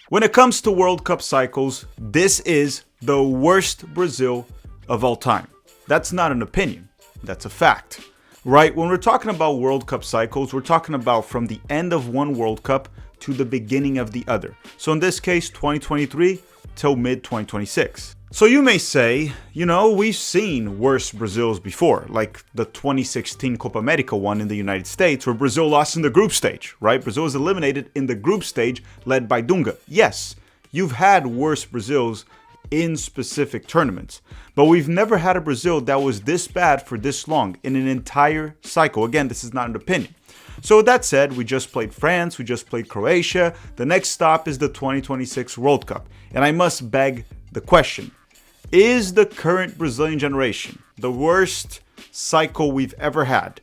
When it comes to World Cup cycles, this is the worst Brazil of all time. That's not an opinion, that's a fact. Right? When we're talking about World Cup cycles, we're talking about from the end of one World Cup to the beginning of the other. So in this case, 2023 till mid 2026. So you may say, we've seen worse Brazils before, like the 2016 Copa America one in the United States, where Brazil lost in the group stage, right? Brazil was eliminated in the group stage led by Dunga. Yes, you've had worse Brazils in specific tournaments, but we've never had a Brazil that was this bad for this long in an entire cycle. Again, this is not an opinion. So with that said, we just played France, we just played Croatia. The next stop is the 2026 World Cup. And I must beg the question, is the current Brazilian generation the worst cycle we've ever had?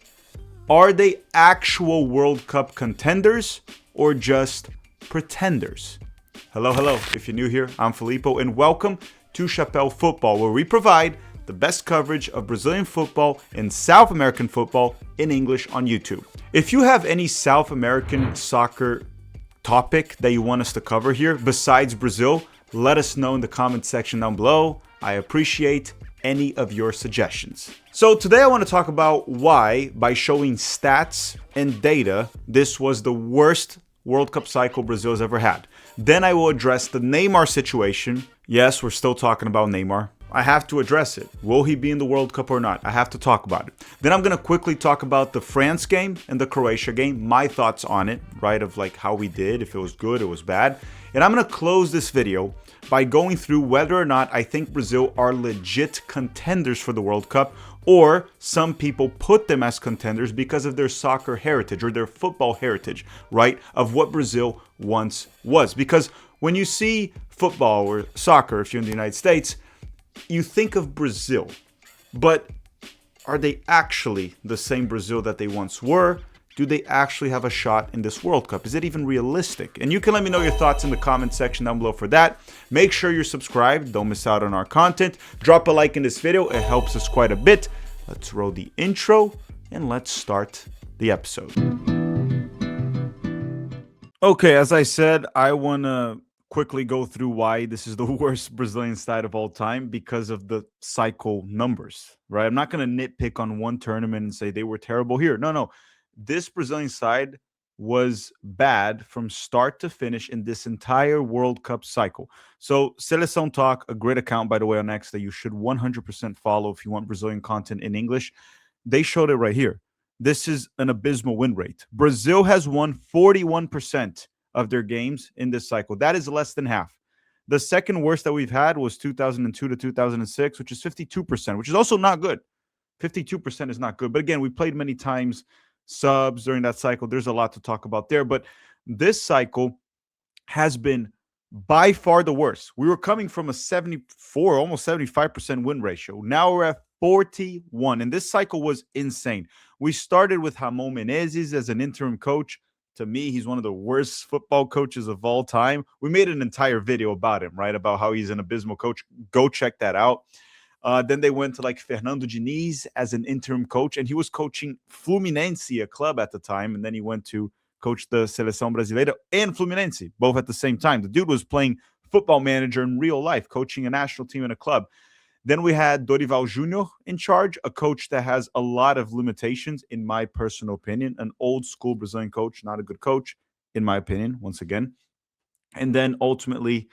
Are they actual World Cup contenders or just pretenders? Hello. If you're new here, I'm Filippo, and welcome to Chapéu Football, where we provide the best coverage of Brazilian football and South American football in English on YouTube. If you have any South American soccer topic that you want us to cover here besides Brazil, let us know in the comment section down below. I appreciate any of your suggestions. So today I want to talk about why, by showing stats and data, this was the worst World Cup cycle Brazil has ever had. Then I will address the Neymar situation. Yes, we're still talking about Neymar. I have to address it. Will he be in the World Cup or not? I have to talk about it. Then I'm going to quickly talk about the France game and the Croatia game, my thoughts on it, right, of like how we did, if it was good, it was bad. And I'm going to close this video by going through whether or not I think Brazil are legit contenders for the World Cup, or some people put them as contenders because of their soccer heritage or their football heritage, right, of what Brazil once was. Because when you see football or soccer, if you're in the United States, you think of Brazil, but are they actually the same Brazil that they once were? Do they actually have a shot in this World Cup? Is it even realistic? And you can let me know your thoughts in the comment section down below for that. Make sure you're subscribed. Don't miss out on our content. Drop a like in this video. It helps us quite a bit. Let's roll the intro and let's start the episode. Okay, as I said, I want to quickly go through why this is the worst Brazilian side of all time because of the cycle numbers, right? I'm not going to nitpick on one tournament and say they were terrible here. No. This Brazilian side was bad from start to finish in this entire World Cup cycle. So Seleção Talk, a great account, by the way, on X that you should 100% follow if you want Brazilian content in English. They showed it right here. This is an abysmal win rate. Brazil has won 41% of their games in this cycle. That is less than half. The second worst that we've had was 2002 to 2006, which is 52%, which is also not good. 52% is not good. But again, we played many times subs during that cycle. There's a lot to talk about there. But this cycle has been by far the worst. We were coming from a 74, almost 75% win ratio. Now we're at 41. And this cycle was insane. We started with Ramon Menezes as an interim coach. To me, he's one of the worst football coaches of all time. We made an entire video about him, right? About how he's an abysmal coach. Go check that out. Then they went to like Fernando Diniz as an interim coach, and he was coaching Fluminense, a club at the time. And then he went to coach the Seleção Brasileira and Fluminense, both at the same time. The dude was playing football manager in real life, coaching a national team and a club. Then we had Dorival Júnior in charge, a coach that has a lot of limitations, in my personal opinion. An old school Brazilian coach, not a good coach, in my opinion, once again. And then ultimately,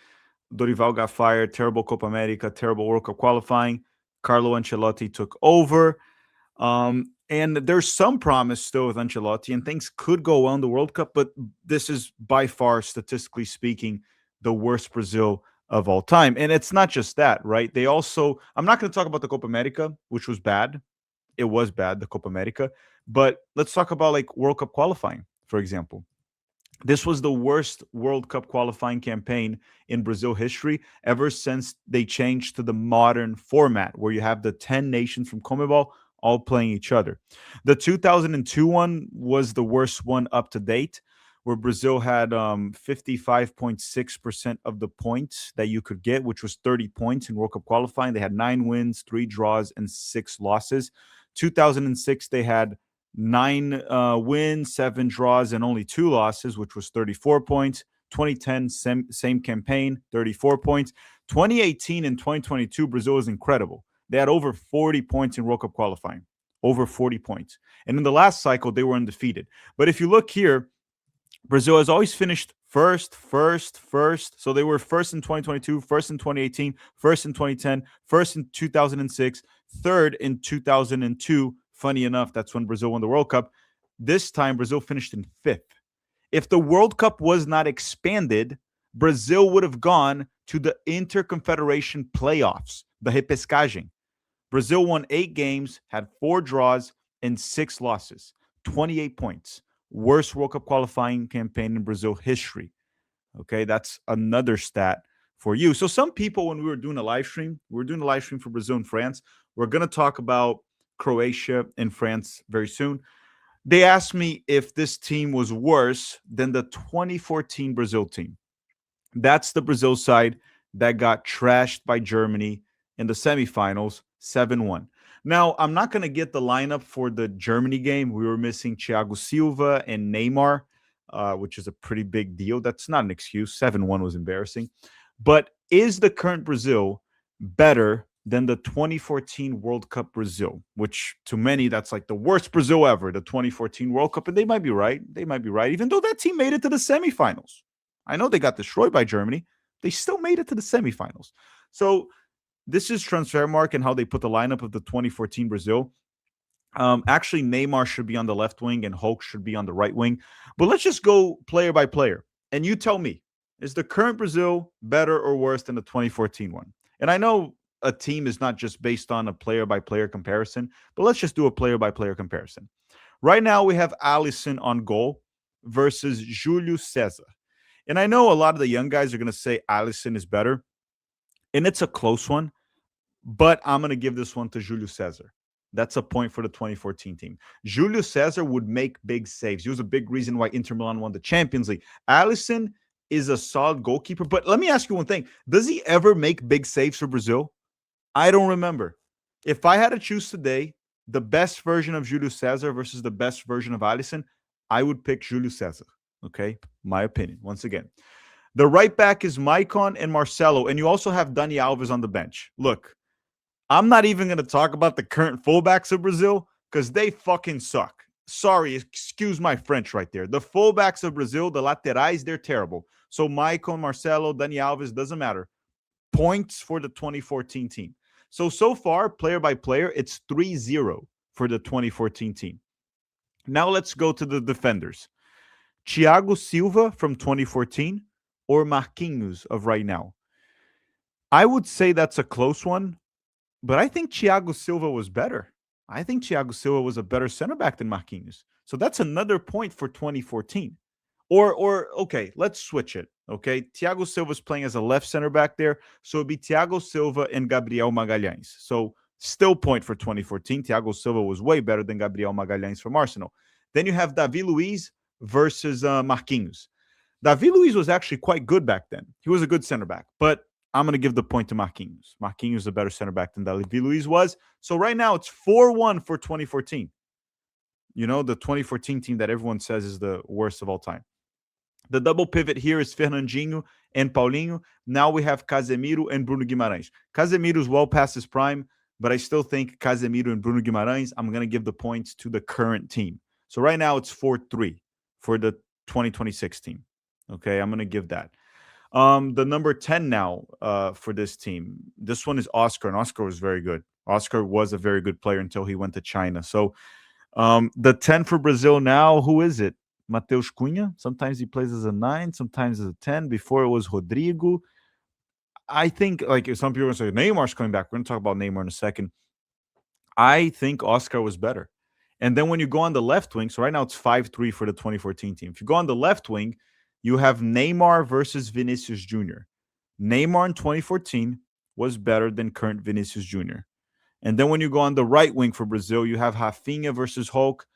Dorival got fired, terrible Copa America, terrible World Cup qualifying. Carlo Ancelotti took over. And there's some promise still with Ancelotti, and things could go well in the World Cup, but this is by far, statistically speaking, the worst Brazil of all time. And it's not just that, right? They also, I'm not going to talk about the Copa America, which was bad. It was bad, the Copa America. But let's talk about like World Cup qualifying, for example. This was the worst World Cup qualifying campaign in Brazil history ever since they changed to the modern format where you have the 10 nations from CONMEBOL all playing each other. The 2002 one was the worst one up to date, where Brazil had 55.6% of the points that you could get, which was 30 points in World Cup qualifying. They had 9 wins, 3 draws, and 6 losses. 2006, they had 9 wins, 7 draws, and only 2 losses, which was 34 points. 2010, same campaign, 34 points. 2018 and 2022, Brazil was incredible. They had over 40 points in World Cup qualifying, over 40 points. And in the last cycle, they were undefeated. But if you look here, Brazil has always finished first, first, first. So they were first in 2022, first in 2018, first in 2010, first in 2006, third in 2002. Funny enough, that's when Brazil won the World Cup. This time, Brazil finished in fifth. If the World Cup was not expanded, Brazil would have gone to the Interconfederation playoffs, the repescagem. Brazil won 8 games, had 4 draws, and 6 losses, 28 points. Worst World Cup qualifying campaign in Brazil history. Okay, that's another stat for you. So some people, when we were doing a live stream, for Brazil and France. We're going to talk about Croatia and France very soon. They asked me if this team was worse than the 2014 Brazil team. That's the Brazil side that got trashed by Germany in the semifinals, 7-1. Now, I'm not going to get the lineup for the Germany game. We were missing Thiago Silva and Neymar, which is a pretty big deal. That's not an excuse. 7-1 was embarrassing. But is the current Brazil better than the 2014 World Cup Brazil, which to many, that's like the worst Brazil ever, the 2014 World Cup? And they might be right. They might be right, even though that team made it to the semifinals. I know they got destroyed by Germany. They still made it to the semifinals. So this is Transfermarkt and how they put the lineup of the 2014 Brazil. Actually, Neymar should be on the left wing and Hulk should be on the right wing. But let's just go player by player. And you tell me, is the current Brazil better or worse than the 2014 one? And I know a team is not just based on a player by player comparison, but let's just do a player by player comparison. Right now, we have Alisson on goal versus Julio Cesar. And I know a lot of the young guys are going to say Alisson is better, and it's a close one, but I'm going to give this one to Julio Cesar. That's a point for the 2014 team. Julio Cesar would make big saves. He was a big reason why Inter Milan won the Champions League. Alisson is a solid goalkeeper, but let me ask you one thing. Does he ever make big saves for Brazil? I don't remember. If I had to choose today the best version of Julio Cesar versus the best version of Alisson, I would pick Julio Cesar. Okay, my opinion. Once again, the right back is Maicon and Marcelo, and you also have Dani Alves on the bench. Look, I'm not even going to talk about the current fullbacks of Brazil because they fucking suck. Sorry, excuse my French right there. The fullbacks of Brazil, the laterais, they're terrible. So Maicon, Marcelo, Dani Alves, doesn't matter. Points for the 2014 team. So far, player by player, it's 3-0 for the 2014 team. Now let's go to the defenders. Thiago Silva from 2014 or Marquinhos of right now? I would say that's a close one, but I think Thiago Silva was better. I think Thiago Silva was a better center back than Marquinhos. So that's another point for 2014. Or okay, let's switch it. Okay, Thiago Silva's playing as a left center back there, so it'd be Thiago Silva and Gabriel Magalhães. So still point for 2014. Thiago Silva was way better than Gabriel Magalhães from Arsenal. Then you have Davi Luiz versus Marquinhos. Davi Luiz was actually quite good back then. He was a good center back, but I'm going to give the point to Marquinhos. Marquinhos is a better center back than Davi Luiz was. So right now it's 4-1 for 2014. You know, the 2014 team that everyone says is the worst of all time. The double pivot here is Fernandinho and Paulinho. Now we have Casemiro and Bruno Guimarães. Casemiro's well past his prime, but I still think Casemiro and Bruno Guimarães, I'm going to give the points to the current team. So right now it's 4-3 for the 2026 team. Okay, I'm going to give that. The number 10 now for this team. This one is Oscar, and Oscar was very good. Oscar was a very good player until he went to China. So the 10 for Brazil now, who is it? Mateus Cunha. Sometimes he plays as a 9, sometimes as a 10. Before it was Rodrigo. I think, like, if some people are going to say Neymar's coming back. We're going to talk about Neymar in a second. I think Oscar was better. And then when you go on the left wing, so right now it's 5-3 for the 2014 team. If you go on the left wing, you have Neymar versus Vinicius Jr. Neymar in 2014 was better than current Vinicius Jr. And then when you go on the right wing for Brazil, you have Rafinha versus Hulk.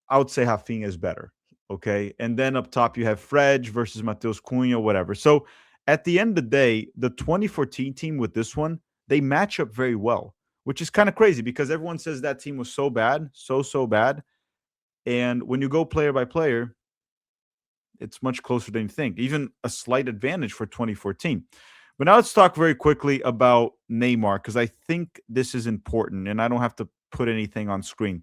I would say Rafinha is better, okay? And then up top, you have Fred versus Mateus Cunha, whatever. So at the end of the day, the 2014 team with this one, they match up very well, which is kind of crazy because everyone says that team was so bad, so bad. And when you go player by player, It's much closer than you think, even a slight advantage for 2014. But now let's talk very quickly about Neymar, because I think this is important and I don't have to put anything on screen.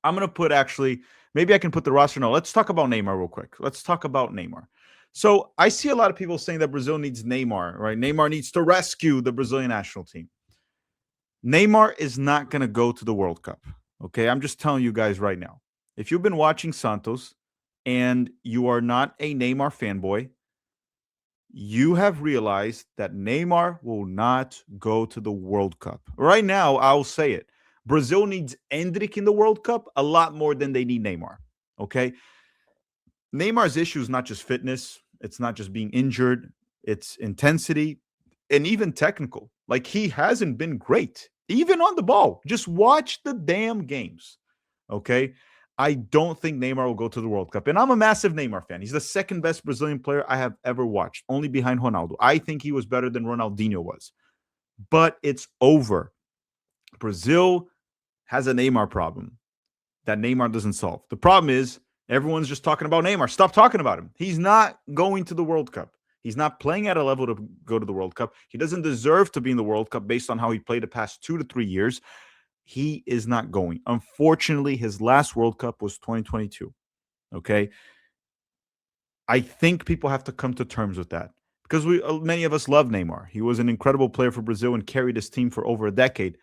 I'm going to put actually, maybe I can put the roster. No, let's talk about Neymar real quick. Let's talk about Neymar. So I see a lot of people saying that Brazil needs Neymar, right? Neymar needs to rescue the Brazilian national team. Neymar is not going to go to the World Cup. Okay. I'm just telling you guys right now. If you've been watching Santos and you are not a Neymar fanboy, you have realized that Neymar will not go to the World Cup. Right now, I'll say it. Brazil needs Endrick in the World Cup a lot more than they need Neymar. Okay. Neymar's issue is not just fitness, it's not just being injured, it's intensity and even technical. Like he hasn't been great, even on the ball. Just watch the damn games. Okay. I don't think Neymar will go to the World Cup. And I'm a massive Neymar fan. He's the second best Brazilian player I have ever watched, only behind Ronaldo. I think he was better than Ronaldinho was. But it's over. Brazil has a Neymar problem that Neymar doesn't solve. The problem is everyone's just talking about Neymar. Stop talking about him. He's not going to the World Cup. He's not playing at a level to go to the World Cup. He doesn't deserve to be in the World Cup based on how he played the past 2 to 3 years. He is not going. Unfortunately, his last World Cup was 2022. Okay. I think people have to come to terms with that because many of us love Neymar. He was an incredible player for Brazil and carried his team for over a decade,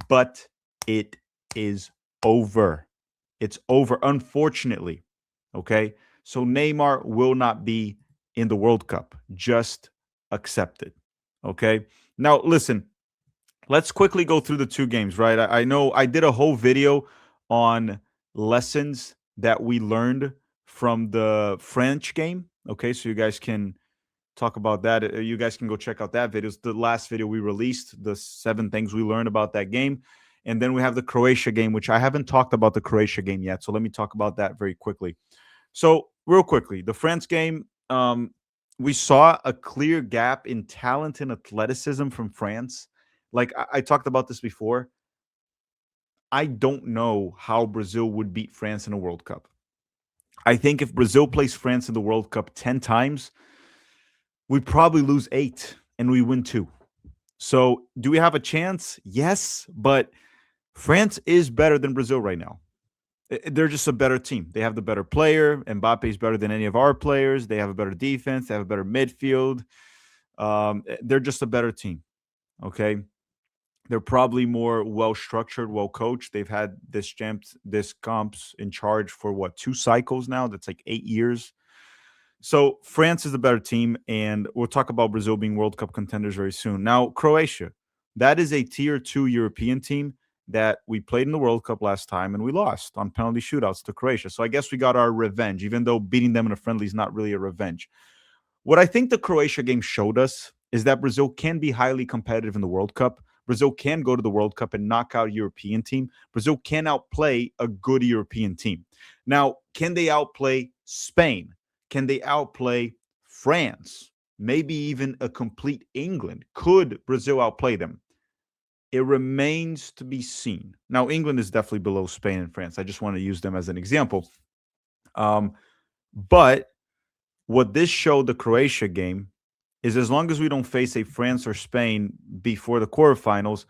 but it is over. It's over, unfortunately. Okay. So Neymar will not be in the World Cup. Just accept it. Okay. Now, listen, let's quickly go through the two games, right? I know I did a whole video on lessons that we learned from the French game. Okay. So you guys can talk about that. You guys can go check out that video. It's the last video we released, the 7 things we learned about that game. And then we have the Croatia game, which I haven't talked about the Croatia game yet. So let me talk about that very quickly. So, real quickly, the France game, we saw a clear gap in talent and athleticism from France. Like I talked about this before. I don't know how Brazil would beat France in a World Cup. I think if Brazil plays France in the World Cup 10 times, we probably lose 8 and we win 2. So, do we have a chance? Yes, but France is better than Brazil right now. They're just a better team. They have the better player. Mbappe is better than any of our players. They have a better defense. They have a better midfield. They're just a better team. Okay. They're probably more well structured, well coached. They've had this comps in charge for what, 2 cycles now? That's like 8 years. So France is the better team, and we'll talk about Brazil being World Cup contenders very soon. Now, Croatia, that is a tier 2 European team that we played in the World Cup last time, and we lost on penalty shootouts to Croatia. So I guess we got our revenge, even though beating them in a friendly is not really a revenge. What I think the Croatia game showed us is that Brazil can be highly competitive in the World Cup. Brazil can go to the World Cup and knock out a European team. Brazil can outplay a good European team. Now, can they outplay Spain? Can they outplay France? Maybe even a complete England? Could Brazil outplay them? It remains to be seen. Now, England is definitely below Spain and France. I just want to use them as an example. But what this showed the Croatia game is as long as we don't face a France or Spain before the quarterfinals,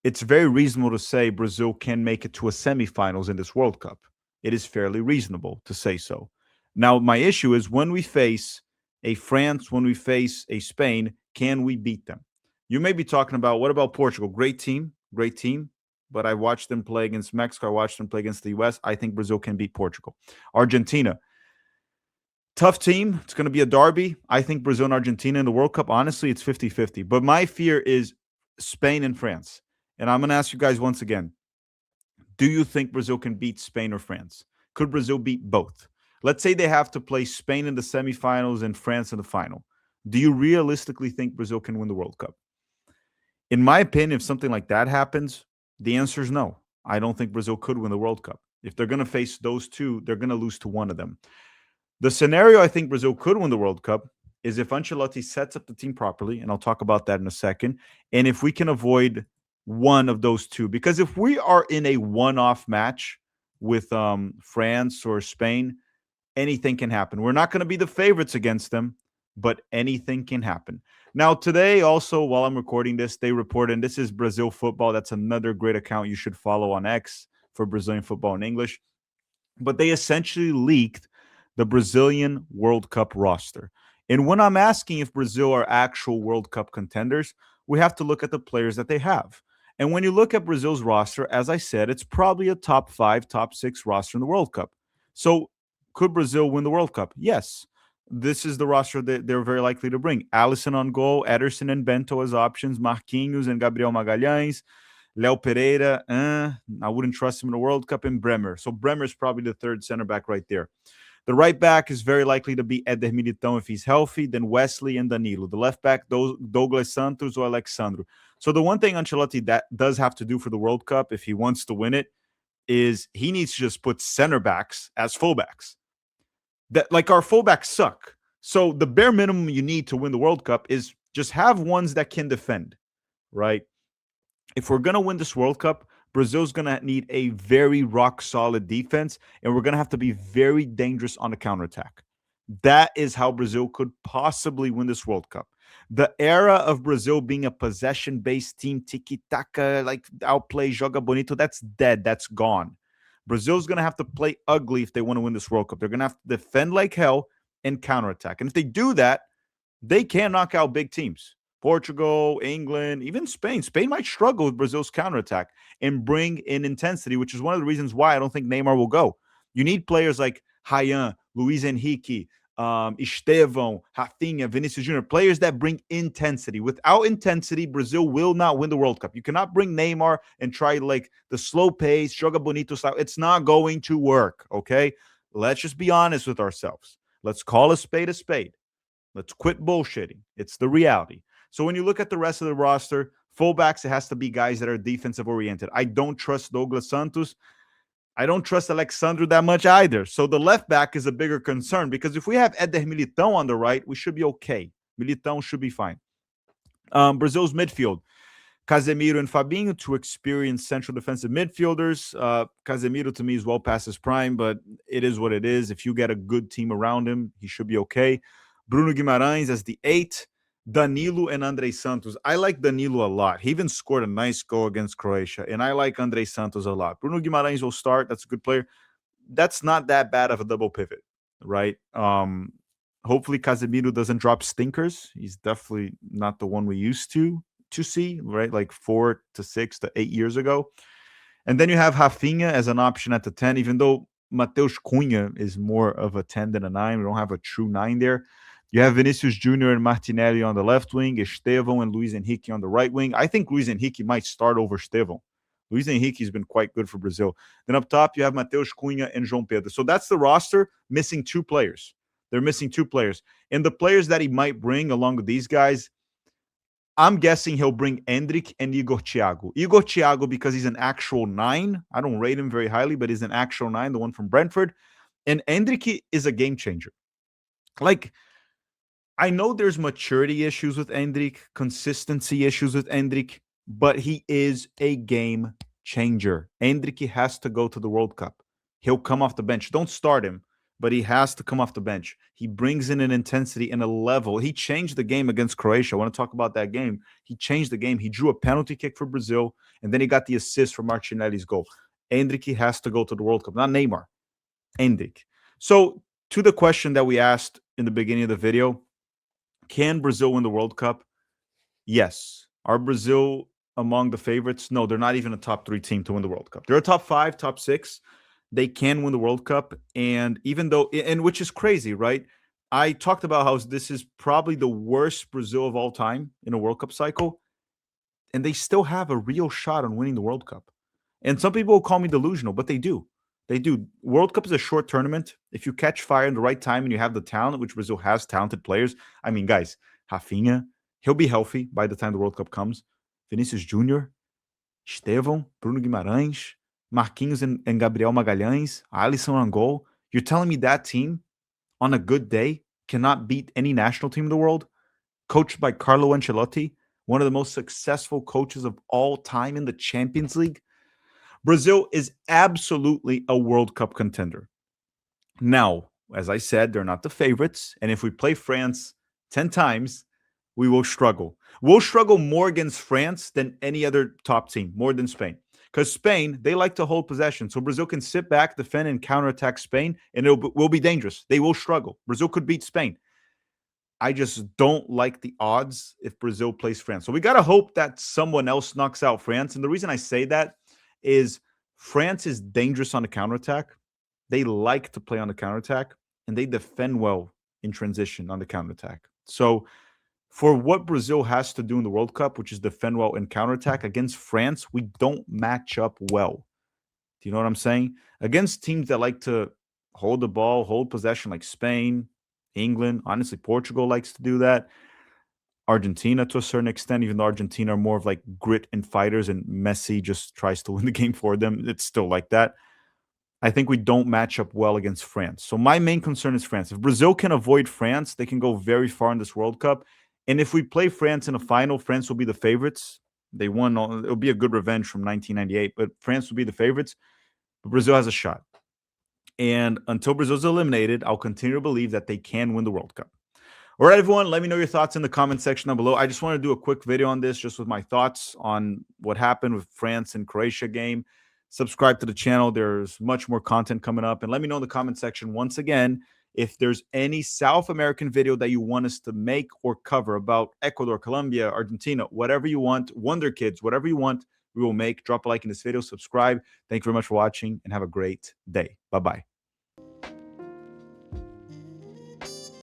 it's very reasonable to say Brazil can make it to a semifinals in this World Cup. It is fairly reasonable to say so. Now, my issue is when we face a France, when we face a Spain, can we beat them? You may be talking about, what about Portugal? Great team, but I watched them play against Mexico. I watched them play against the U.S. I think Brazil can beat Portugal. Argentina, tough team. It's going to be a derby. I think Brazil and Argentina in the World Cup, honestly, it's 50-50. But my fear is Spain and France. And I'm going to ask you guys once again, do you think Brazil can beat Spain or France? Could Brazil beat both? Let's say they have to play Spain in the semifinals and France in the final. Do you realistically think Brazil can win the World Cup? In my opinion, if something like that happens, the answer is no. I don't think Brazil could win the World Cup. If they're going to face those two, they're going to lose to one of them. The scenario I think Brazil could win the World Cup is if Ancelotti sets up the team properly, and I'll talk about that in a second, and if we can avoid one of those two. Because if we are in a one-off match with France or Spain, anything can happen. We're not going to be the favorites against them, but anything can happen. Now, today, also, while I'm recording this, they report, and this is Brazil Football. That's another great account you should follow on X for Brazilian football in English. But they essentially leaked the Brazilian World Cup roster. And when I'm asking if Brazil are actual World Cup contenders, we have to look at the players that they have. And when you look at Brazil's roster, as I said, it's probably a top 5, top 6 roster in the World Cup. So could Brazil win the World Cup? Yes. This is the roster that they're very likely to bring. Alisson on goal, Ederson and Bento as options, Marquinhos and Gabriel Magalhães, Léo Pereira, I wouldn't trust him in the World Cup, and Bremer. So Bremer is probably the third center back right there. The right back is very likely to be Éder Militão if he's healthy, then Wesley and Danilo. The left back, Douglas Santos or Alexandro. So the one thing Ancelotti that does have to do for the World Cup, if he wants to win it, is he needs to just put center backs as fullbacks. That, like, our fullbacks suck. So the bare minimum you need to win the World Cup is just have ones that can defend, right? If we're going to win this World Cup, Brazil's going to need a very rock solid defense, and we're going to have to be very dangerous on the counterattack. That is how Brazil could possibly win this World Cup. The era of Brazil being a possession-based team, tiki-taka, like outplay, joga bonito, that's dead. That's gone. Brazil's going to have to play ugly if they want to win this World Cup. They're going to have to defend like hell and counterattack. And if they do that, they can knock out big teams. Portugal, England, even Spain. Spain might struggle with Brazil's counterattack and bring in intensity, which is one of the reasons why I don't think Neymar will go. You need players like Ryan, Luis Henrique, Estevão, Rafinha, Vinicius Jr., players that bring intensity. Without intensity, Brazil will not win the World Cup. You cannot bring Neymar and try like the slow pace, joga bonito style. It's not going to work, okay? Let's just be honest with ourselves. Let's call a spade a spade. Let's quit bullshitting. It's the reality. So when you look at the rest of the roster, fullbacks, it has to be guys that are defensive oriented. I don't trust Douglas Santos. I don't trust Alexandre that much either. So the left back is a bigger concern because if we have Éder Militão on the right, we should be okay. Militão should be fine. Brazil's midfield. Casemiro and Fabinho, two experienced central defensive midfielders. Casemiro, to me, is well past his prime, but it is what it is. If you get a good team around him, he should be okay. Bruno Guimarães as the 8. Danilo and André Santos. I like Danilo a lot. He even scored a nice goal against Croatia, and I like André Santos a lot. Bruno Guimarães will start. That's a good player. That's not that bad of a double pivot, right? Hopefully Casemiro doesn't drop stinkers. He's definitely not the one we used to see, right? Like 4 to 6 to 8 years ago. And then you have Rafinha as an option at the 10, even though Mateus Cunha is more of a 10 than a 9. We don't have a true 9 there. You have Vinicius Jr. and Martinelli on the left wing, Estevão and Luis Henrique on the right wing. I think Luis Henrique might start over Estevão. Luis Henrique has been quite good for Brazil. Then up top, you have Mateus Cunha and João Pedro. So that's the roster, missing 2 players. They're missing 2 players. And the players that he might bring along with these guys, I'm guessing he'll bring Endrick and Igor Thiago. Igor Thiago, because he's an actual 9. I don't rate him very highly, but he's an actual 9, the one from Brentford. And Endrick is a game changer. Like, I know there's maturity issues with Endrick, consistency issues with Endrick, but he is a game changer. Endrick has to go to the World Cup. He'll come off the bench. Don't start him, but he has to come off the bench. He brings in an intensity and a level. He changed the game against Croatia. I want to talk about that game. He changed the game. He drew a penalty kick for Brazil, and then he got the assist for Martinelli's goal. Endrick has to go to the World Cup, not Neymar. Endrick. So to the question that we asked in the beginning of the video, can Brazil win the World Cup? Yes. Are Brazil among the favorites? No, they're not even a top 3 team to win the World Cup. They're a top 5, top 6. They can win the World Cup. And even though, and which is crazy, right? I talked about how this is probably the worst Brazil of all time in a World Cup cycle. And they still have a real shot on winning the World Cup. And some people will call me delusional, but they do. They do. World Cup is a short tournament. If you catch fire in the right time and you have the talent, which Brazil has talented players. I mean, guys, Rafinha, he'll be healthy by the time the World Cup comes. Vinicius Jr., Estevão, Bruno Guimarães, Marquinhos and Gabriel Magalhães, Alisson on goal. You're telling me that team on a good day cannot beat any national team in the world? Coached by Carlo Ancelotti, one of the most successful coaches of all time in the Champions League. Brazil is absolutely a World Cup contender. Now, As I said, they're not the favorites. And if we play France 10 times, we will struggle. We'll struggle more against France than any other top team, more than Spain. Because Spain, they like to hold possession. So Brazil can sit back, defend, and counterattack Spain, and it will be dangerous. They will struggle. Brazil could beat Spain. I just don't like the odds if Brazil plays France. So we got to hope that someone else knocks out France. And the reason I say that is France is dangerous on the counterattack. They like to play on the counterattack, and they defend well in transition on the counterattack. So for what Brazil has to do in the World Cup, which is defend well and counterattack against France, we don't match up well. Do you know what I'm saying? Against teams that like to hold the ball, hold possession like Spain, England, honestly, Portugal likes to do that. Argentina to a certain extent, even though Argentina are more of like grit and fighters and Messi just tries to win the game for them. It's still like that. I think we don't match up well against France. So my main concern is France. If Brazil can avoid France, they can go very far in this World Cup. And if we play France in a final, France will be the favorites. They won. It'll be a good revenge from 1998, but France will be the favorites. But Brazil has a shot. And until Brazil's eliminated, I'll continue to believe that they can win the World Cup. All right, everyone, let me know your thoughts in the comment section down below. I just want to do a quick video on this, just with my thoughts on what happened with France and Croatia game. Subscribe to the channel. There's much more content coming up. And let me know in the comment section, once again, if there's any South American video that you want us to make or cover about Ecuador, Colombia, Argentina, whatever you want, Wonder Kids, whatever you want, we will make. Drop a like in this video, subscribe. Thank you very much for watching, and have a great day. Bye-bye.